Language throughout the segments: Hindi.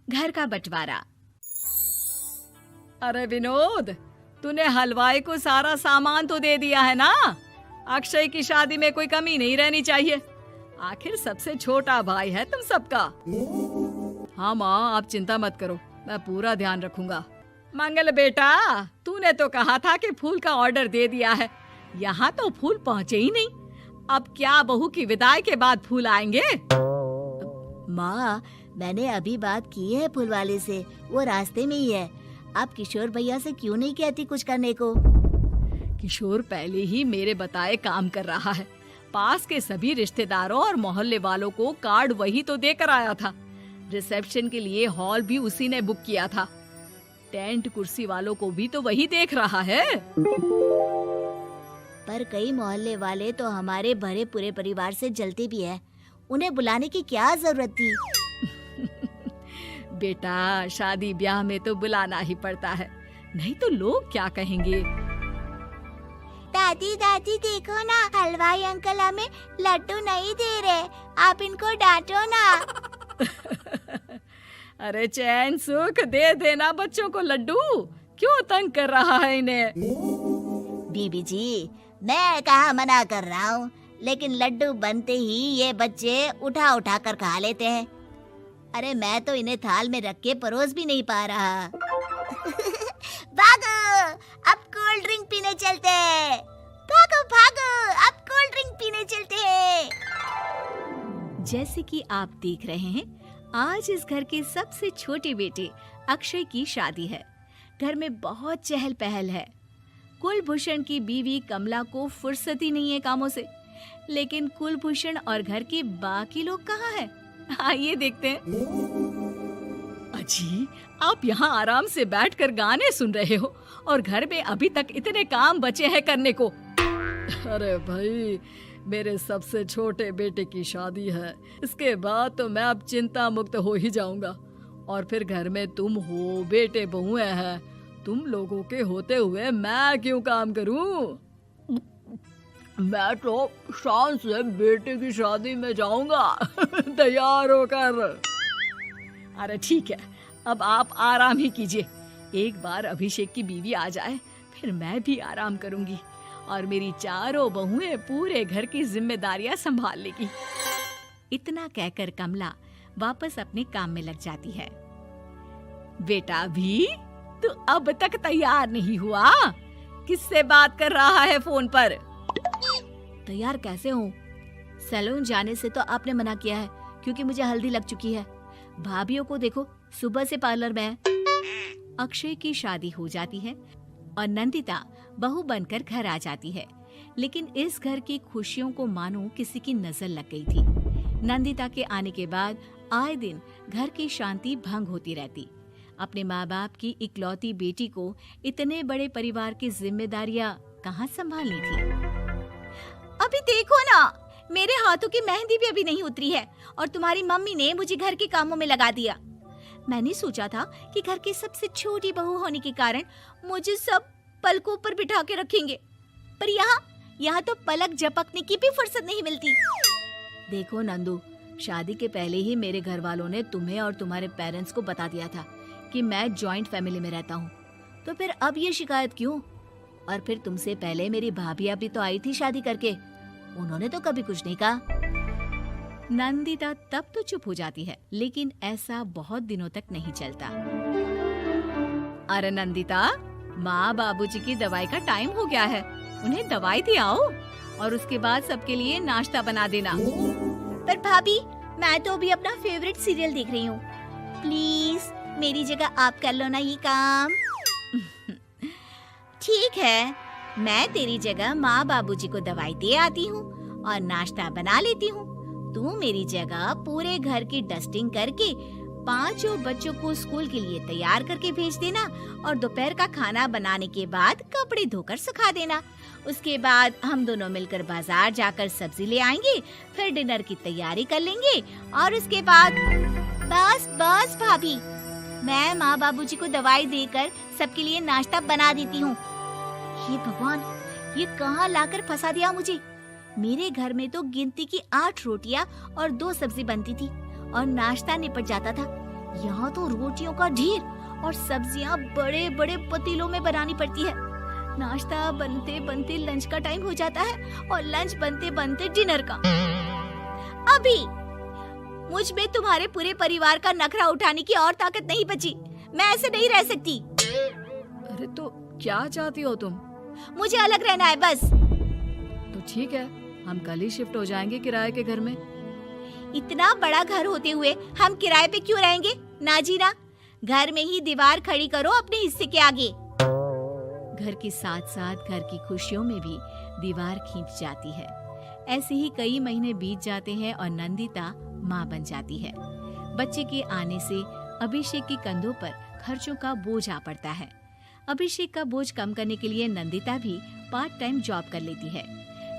घर का बंटवारा। अरे विनोद, तूने हलवाई को सारा सामान तो दे दिया है ना? अक्षय की शादी में कोई कमी नहीं रहनी चाहिए। आखिर सबसे छोटा भाई है तुम सबका। हाँ माँ, आप चिंता मत करो, मैं पूरा ध्यान रखूंगा। मंगल बेटा, तूने तो कहा था कि फूल का ऑर्डर दे दिया है, यहाँ तो फूल पहुँचे ही नहीं। अब क्या बहू की विदाई के बाद फूल आएंगे? माँ, मैंने अभी बात की है फूल वाले से, वो रास्ते में ही है। आप किशोर भैया से क्यों नहीं कहती कुछ करने को? किशोर पहले ही मेरे बताए काम कर रहा है। पास के सभी रिश्तेदारों और मोहल्ले वालों को कार्ड वही तो देकर आया था। रिसेप्शन के लिए हॉल भी उसी ने बुक किया था। टेंट कुर्सी वालों को भी तो वही देख रहा है। पर कई मोहल्ले वाले तो हमारे भरे पूरे परिवार से जलते भी है, उन्हें बुलाने की क्या जरूरत थी? बेटा, शादी ब्याह में तो बुलाना ही पड़ता है, नहीं तो लोग क्या कहेंगे। दादी दादी देखो ना, हलवाई अंकल हमें लड्डू नहीं दे रहे, आप इनको डांटो ना। अरे चैन सुख दे देना बच्चों को लड्डू, क्यों तंग कर रहा है इन्हें? बीबी जी, मैं कहाँ मना कर रहा हूँ, लेकिन लड्डू बनते ही ये बच्चे उठा उठा कर खा लेते हैं। अरे मैं तो इन्हें थाल में रख के परोस भी नहीं पा रहा। भागो, अब कोल्ड ड्रिंक पीने चलते हैं। भागो भागो, अब कोल्ड ड्रिंक पीने चलते हैं। जैसे कि आप देख रहे हैं, आज इस घर के सबसे छोटे बेटे अक्षय की शादी है। घर में बहुत चहल पहल है। कुलभूषण की बीवी कमला को फुर्सत ही नहीं है कामों से, लेकिन कुलभूषण और घर के बाकी लोग कहाँ हैं? आइए देखते हैं। अजी, आप यहाँ आराम से बैठकर गाने सुन रहे हो और घर में अभी तक इतने काम बचे हैं करने को। अरे भाई, मेरे सबसे छोटे बेटे की शादी है, इसके बाद तो मैं अब चिंता मुक्त हो ही जाऊंगा। और फिर घर में तुम हो, बेटे बहुएं हैं, तुम लोगों के होते हुए मैं क्यों काम करूं? मैं तो शान से बेटे की शादी में जाऊंगा तैयार होकर। अरे ठीक है, अब आप आराम ही कीजिए। एक बार अभिषेक की बीवी आ जाए, फिर मैं भी आराम करूंगी और मेरी चारों बहुएं पूरे घर की जिम्मेदारियां संभाल लेगी। इतना कहकर कमला वापस अपने काम में लग जाती है। बेटा भी, तू अब तक तैयार नहीं हुआ? किससे बात कर रहा है फोन पर? तैयार कैसे हूँ? सैलून जाने से तो आपने मना किया है, क्योंकि मुझे हल्दी लग चुकी है। भाभीयों को देखो, सुबह से पार्लर में है। अक्षय की शादी हो जाती है और नंदिता बहू बनकर घर आ जाती है, लेकिन इस घर की खुशियों को मानो किसी की नजर लग गई थी। नंदिता के आने के बाद आए दिन घर की शांति भंग होती रहती। अपने माँ बाप की इकलौती बेटी को इतने बड़े परिवार की जिम्मेदारियां कहाँ संभालनी थी? अभी देखो ना, मेरे हाथों की मेहंदी भी अभी नहीं उतरी है और तुम्हारी मम्मी ने मुझे घर के कामों में लगा दिया। मैंने सोचा था कि घर की सबसे छोटी बहू होने के कारण मुझे सब पलकों पर बिठा के रखेंगे, पर यहाँ तो पलक झपकने की भी फुर्सत नहीं मिलती। देखो नंदू, शादी के पहले ही मेरे घर वालों ने तुम्हें और तुम्हारे पेरेंट्स को बता दिया था कि मैं जॉइंट फैमिली में रहता हूँ, तो फिर अब ये शिकायत क्यों? और फिर तुमसे पहले मेरी भाभियाँ भी तो आई थी शादी करके, उन्होंने तो कभी कुछ नहीं कहा। नंदिता तब तो चुप हो जाती है, लेकिन ऐसा बहुत दिनों तक नहीं चलता। अरे नंदिता, माँ बाबूजी की दवाई का टाइम हो गया है, उन्हें दवाई दे आओ और उसके बाद सबके लिए नाश्ता बना देना। पर भाभी, मैं तो अभी अपना फेवरेट सीरियल देख रही हूँ। प्लीज मेरी जगह आप कर लो ना ये काम। ठीक है, मैं तेरी जगह माँ बाबूजी को दवाई दे आती हूँ और नाश्ता बना लेती हूँ। तू मेरी जगह पूरे घर की डस्टिंग करके 5 बच्चों को स्कूल के लिए तैयार करके भेज देना और दोपहर का खाना बनाने के बाद कपड़े धोकर सुखा देना। उसके बाद हम दोनों मिलकर बाजार जाकर सब्जी ले आएंगे, फिर डिनर की तैयारी कर लेंगे और उसके बाद बस भाभी, मैं माँ बाबूजी को दवाई देकर सबके लिए नाश्ता बना देती हूँ। ये भगवान, ये कहाँ लाकर फंसा दिया मुझे। मेरे घर में तो गिनती की 8 रोटियां और 2 सब्जी बनती थी और नाश्ता निपट जाता था। यहाँ तो रोटियों का ढेर और सब्जियाँ बड़े बड़े पतीलों में बनानी पड़ती है। नाश्ता बनते बनते लंच का टाइम हो जाता है और लंच बनते बनते डिनर का। अभी मुझ में तुम्हारे पूरे परिवार का नखरा उठाने की और ताकत नहीं बची। मैं ऐसे नहीं रह सकती। अरे तो क्या चाहती हो तुम? मुझे अलग रहना है बस। तो ठीक है, हम कल ही शिफ्ट हो जाएंगे किराए के घर में। इतना बड़ा घर होते हुए हम किराए पे क्यों रहेंगे? ना जी ना, घर में ही दीवार खड़ी करो अपने हिस्से के आगे। घर के साथ साथ घर की खुशियों में भी दीवार खींच जाती है। ऐसे ही कई महीने बीत जाते हैं और नंदिता माँ बन जाती है। बच्चे के आने से अभिषेक के कंधों पर खर्चों का बोझ आ पड़ता है। अभिषेक का बोझ कम करने के लिए नंदिता भी पार्ट टाइम जॉब कर लेती है,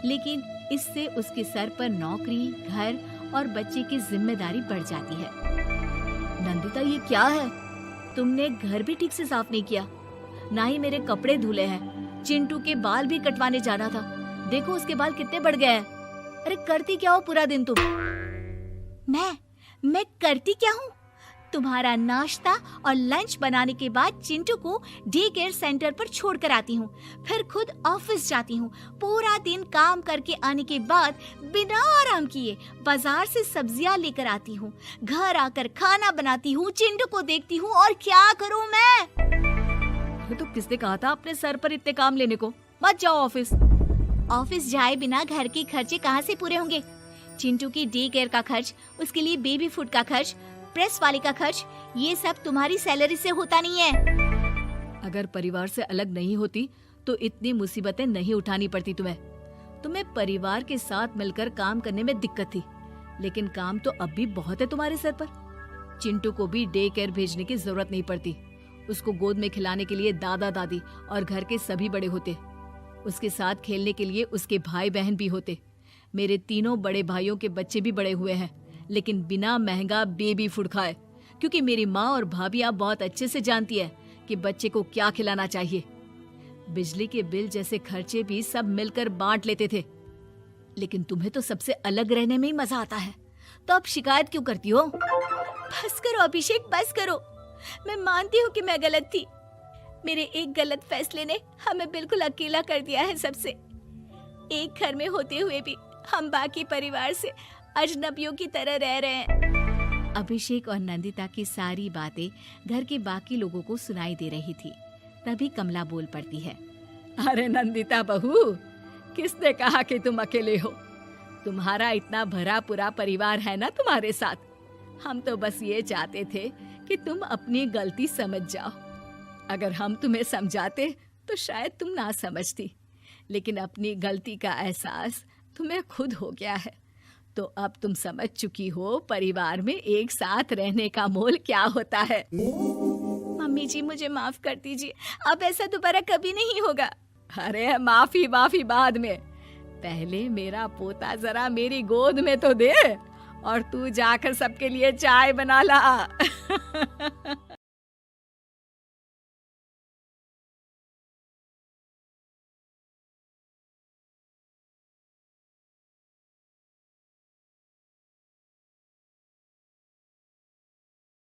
लेकिन इससे उसके सर पर नौकरी, घर और बच्चे की जिम्मेदारी बढ़ जाती है। नंदिता, ये क्या है? तुमने घर भी ठीक से साफ नहीं किया, ना ही मेरे कपड़े धुले हैं। चिंटू के बाल भी कटवाने जाना था, देखो उसके बाल कितने बढ़ गए हैं। अरे करती क्या हो पूरा दिन तुम? मैं करती क्या हूँ? तुम्हारा नाश्ता और लंच बनाने के बाद चिंटू को डे केयर सेंटर पर छोड़कर आती हूँ, फिर खुद ऑफिस जाती हूँ। पूरा दिन काम करके आने के बाद बिना आराम किए बाजार से सब्जियाँ लेकर आती हूँ, घर आकर खाना बनाती हूँ, चिंटू को देखती हूँ और क्या करूँ मैं? तो किसने कहा था अपने सर पर इतने काम लेने को? मत जाओ ऑफिस। ऑफिस जाए बिना घर के खर्चे कहाँ से पूरे होंगे? चिंटू की डे केयर का खर्च, उसके लिए बेबी फूड का खर्च, प्रेस वाले का खर्च, ये सब तुम्हारी सैलरी से होता नहीं है। अगर परिवार से अलग नहीं होती तो इतनी मुसीबतें नहीं उठानी पड़ती तुम्हें परिवार के साथ मिलकर काम करने में दिक्कत थी, लेकिन काम तो अब भी बहुत है तुम्हारे सर पर। चिंटू को भी डे केयर भेजने की जरूरत नहीं पड़ती। उसको गोद में खिलाने के लिए दादा दादी और घर के सभी बड़े होते। उसके साथ खेलने के लिए उसके भाई बहन भी होते। मेरे तीनों बड़े भाइयों के बच्चे भी बड़े हुए हैं, लेकिन बिना महंगा बेबी फूड खाए, क्योंकि मेरी माँ और भाभियाँ बहुत अच्छे से जानती है कि बच्चे को क्या खिलाना चाहिए। बिजली के बिल जैसे खर्चे भी सब मिलकर बांट लेते थे। लेकिन तुम्हें तो सबसे अलग रहने में ही मजा आता है, तो अब शिकायत क्यों करती हो? बस करो अभिषेक, बस करो। मैं मानती हूँ कि मैं गलत थी। मेरे एक गलत फैसले ने हमें बिल्कुल अकेला कर दिया है सबसे। एक घर में होते हुए भी हम बाकी परिवार से अजनबियों की तरह रह रहे हैं। अभिषेक और नंदिता की सारी बातें घर के बाकी लोगों को सुनाई दे रही थी। तभी कमला बोल पड़ती है। अरे नंदिता बहू, किसने कहा कि तुम अकेले हो? तुम्हारा इतना भरा पूरा परिवार है ना तुम्हारे साथ। हम तो बस ये चाहते थे कि तुम अपनी गलती समझ जाओ। अगर हम तुम्हें समझाते तो शायद तुम ना समझती, लेकिन अपनी गलती का एहसास तुम्हें खुद हो गया है, तो अब तुम समझ चुकी हो परिवार में एक साथ रहने का मोल क्या होता है। मम्मी जी, मुझे माफ कर दीजिए, अब ऐसा दोबारा कभी नहीं होगा। अरे माफी बाद में, पहले मेरा पोता जरा मेरी गोद में तो दे, और तू जाकर सबके लिए चाय बना ला।